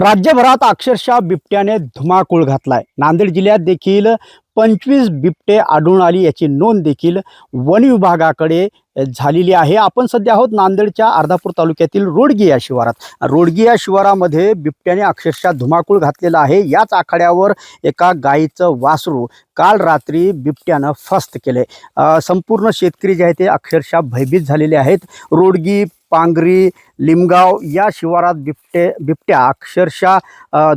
राज्यभरात अक्षरशः बिबट्याने धुमाकूळ घातलाय। नांदेड जिल्ह्यात देखील 25 बिबटे आढळून आली याची नोंद देखील वन विभागाकडे झालेली आहे। आपण सध्या आहोत नांदेडच्या अर्धापूर तालुक्यातील रोडगी या शिवारात। रोडगी या शिवारामध्ये बिबट्याने अक्षरशः धुमाकूळ घातलेला आहे। याच आखाड्यावर एका गायीचं वासरू काल रात्री बिबट्यानं फस्त केले। संपूर्ण शेतकरी जे आहेत ते अक्षरशः भयभीत झालेले आहेत। रोडगी, पांगरी, लिमगाव या शिवारात बिबट्या अक्षरशः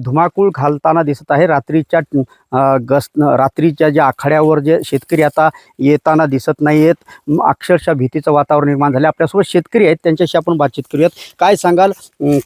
धुमाकूळ घालताना दिसत आहे। रात्रीच्या ज्या आखाड्यावर जे शेतकरी आता येताना दिसत नाही आहेत, अक्षरशः भीतीचं वातावरण निर्माण झालं। आपल्यासोबत शेतकरी आहेत, त्यांच्याशी आपण बातचीत करूयात। काय सांगाल,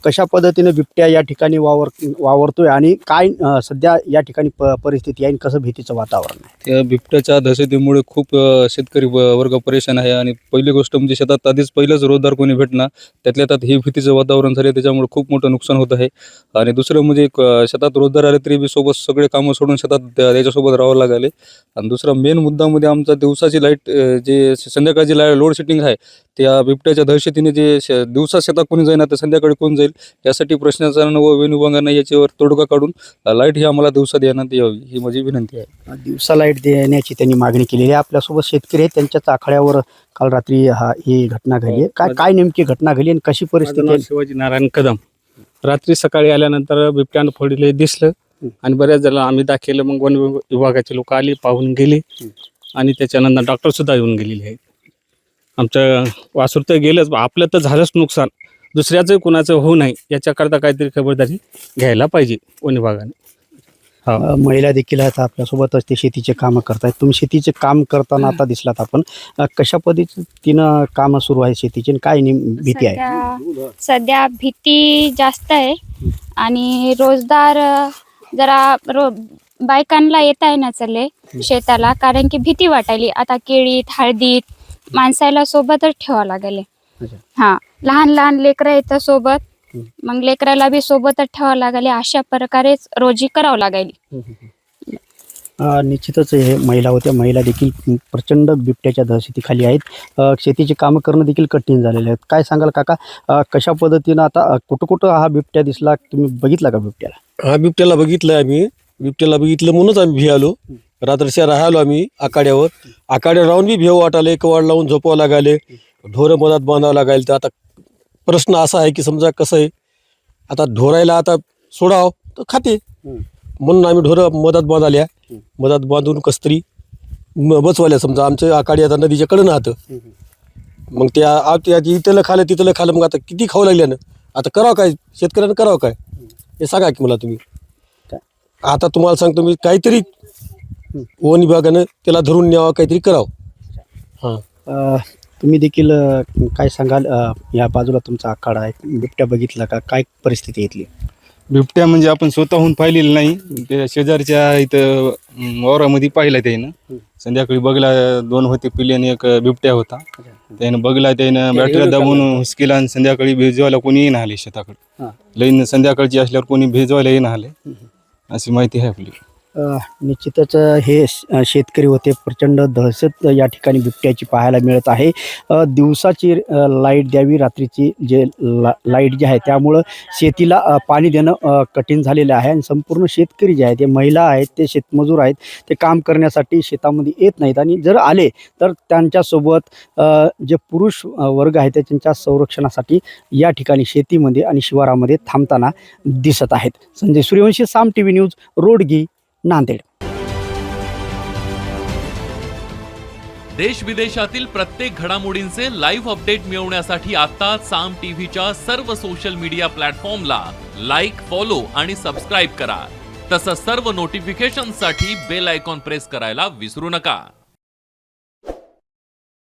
कशा पद्धतीने बिबट्या या ठिकाणी वावरतोय आणि काय सध्या या ठिकाणी परिस्थिती आहे, कसं भीतीचं वातावरण आहे? त्या बिबट्याच्या दहशतीमुळे खूप शेतकरी वर्ग परेशान आहे आणि पहिली गोष्ट म्हणजे शेतात आधीच पहिलंच रोजगार कोणी भेटणार, त्यातल्या त्यात हे भीतीचं वातावरण झाले, त्याच्यामुळे खूप मोठं नुकसान होत आहे। आणि दुसरं म्हणजे शेतात रोजगार आले तरी बी सोबत सगळे कामं सोडून शेतात त्याच्यासोबत राहावं लागले। आणि दुसरा मेन मुद्दा म्हणजे आमचा दिवसाची लाईट, जे संध्याकाळची लोड शेटिंग आहे, त्या बिबट्याच्या दहशतीने जे दिवसा शेतात कोणी जाईना तर संध्याकाळी कोण जाईल, यासाठी प्रशासनानं व वन विभागानं याच्यावर तोडगा काढून लाईट ही आम्हाला दिवसा देण्यात यावी ही माझी विनंती आहे। दिवसा लाईट देण्याची त्यांनी मागणी केलेली आहे। आपल्यासोबत शेतकरी आहेत, त्यांच्याच आखाड्यावर काल रात्री ही घटना घडली आहे। काय नेमकी घटना घडली आणि कशी परिस्थिती आहे? शिवाजी नारायण कदम। रात्री सकाळी आल्यानंतर बिबट्यानं फोडले दिसलं आणि बऱ्याच जणांना आम्ही दाखवलं। मग वन विभागाचे लोक आले, पाहून गेले आणि त्याच्यानंतर डॉक्टर सुद्धा येऊन गेलेले आहेत। आमचं वासरू तर गेलंच, आपलं तर झालंच नुकसान, दुसऱ्याचं कुणाचं होऊ नये याच्याकरता काहीतरी खबरदारी घ्यायला पाहिजे वन विभागाने। महिला देखील आहेत आपल्यासोबतच, ते शेतीचे कामं करतायत। तुम्ही शेतीचे काम करताना आता दिसलात आपण, कशा पद्धतीनं कामं सुरू आहे शेतीची, काय भीती आहे? सध्या भीती जास्त आहे आणि रोजगार जरा बायकांना येता आहे ना चले शेताला, कारण की भीती वाटायली। आता केळीत, हळदीत माणसाला सोबतच ठेवावं लागेल। हा, लहान लहान लेकरं येतं सोबत, मग लेकराला बी सोबतच ठेवावं लागेल। अशा प्रकारेच रोजी करावं लागेल। निश्चितच हे महिला होत्या, महिला देखील प्रचंड बिबट्याच्या दहशतीखाली आहेत। शेतीची कामं करणं देखील कठीण झालेले आहेत। काय सांगाल काका, कशा पद्धतीनं आता कुठं हा बिबट्या दिसला, तुम्ही बघितला का बिबट्याला? हा, बिबट्याला बघितलं आम्ही। बिबट्याला बघितलं म्हणूनच आम्ही भियालो। रात्रीच्या राहिलो आम्ही आखाड्यावर राहून बी भेव वाटाले, कवाड लावून झोपावं लागाले, ढोरं मधात बांधावं लागायला। तर आता प्रश्न असा आहे की समजा कसं आहे, आता ढोरायला आता सोडाव तर खाते, म्हणून आम्ही ढोरं मधात बांधाल्या, मधात बांधून कस्तरी बसवाल्या। समजा आमच्या आखाडी आता नदीच्या कडं राहतं, मग त्या इथलं तिथलं खालं, मग आता किती खाऊ लागल्यानं आता करावं काय, शेतकऱ्यानं करावं काय हे सांगा की मला तुम्ही। आता तुम्हाला सांगतो मी, काहीतरी वन विभागानं त्याला धरून न्यावं, काहीतरी करावं। हां, तुम्ही देखील काय सांगाल, या बाजूला तुमचा आखाडा आहे, बिबट्या बघितला का, काय परिस्थिती इथली? बिबट्या म्हणजे आपण स्वतःहून पाहिलेलं नाही, ते शेजारच्या इथं वावरामध्ये पाहिला त्यानं। संध्याकाळी बघला 2 होते पिल्ले आणि एक बिबट्या होता, त्यानं बघला, त्यानं बॅटरी दाबून हुसकीला आणि संध्याकाळी भेजवायला कोणी येईन आले शेताकडे। लईन संध्याकाळची असल्यावर कोणी भेजवायला येईन आले, अशी माहिती आहे आपली। निश्चितच हे शेतकरी होते, प्रचंड दहशत या ठिकाणी बिबट्याची पाहायला मिळत आहे। दिवसाची लाईट द्यावी, रात्रीची जे लाईट जी आहे त्यामुळं शेतीला पाणी देणं कठीण झालेलं आहे। आणि संपूर्ण शेतकरी जे आहेत, ते महिला आहेत, ते शेतमजूर आहेत, ते काम करण्यासाठी शेतामध्ये येत नाहीत आणि जर आले तर त्यांच्यासोबत जे पुरुष वर्ग आहे ते त्यांच्या संरक्षणासाठी या ठिकाणी शेतीमध्ये आणि शिवारामध्ये थांबताना दिसत आहेत। संजय सूर्यवंशी, साम TV न्यूज, रोडगी, नांदेड। देश विदेशातील प्रत्येक घडामोडींचे लाईव्ह अपडेट मिळवण्यासाठी आता साम टीव्हीच्या सर्व सोशल मीडिया प्लॅटफॉर्मला लाईक, फॉलो आणि सबस्क्राईब करा। तसंच सर्व नोटिफिकेशनसाठी बेल आयकॉन प्रेस करायला विसरू नका।